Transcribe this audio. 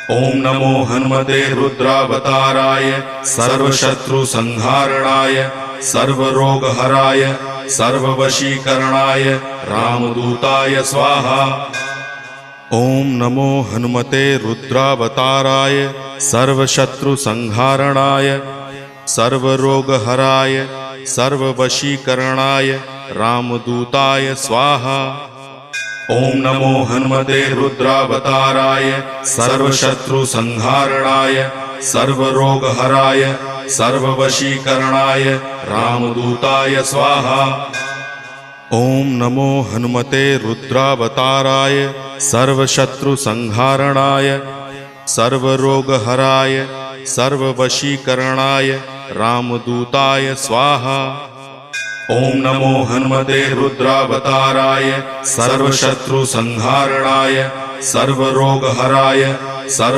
ओम नमो हनुमते रुद्रावताराय सर्वशत्रुसंहारणाय सर्वरोगहराय सर्ववशीकरणाय रामदूताय स्वाहा। ओम नमो हनुमते रुद्रावताराय सर्वशत्रुसंहारणाय सर्वरोगहराय सर्ववशीकरणाय रामदूताय स्वाहा। ओम नमो हनुमते रुद्रावताराय सर्वशत्रुसंहारणाय सर्वरोगहराय सर्ववशीकरणाय रामदूताय स्वाहा। ओम नमो हनुमते रुद्रावताराय सर्वशत्रुसंहारणाय सर्वरोगहराय सर्ववशीकरणाय रामदूताय स्वाहा। ओम नमो हनुमते रुद्रावताराय सर्वशत्रुसंहारणाय सर्वरोगहराय सर्व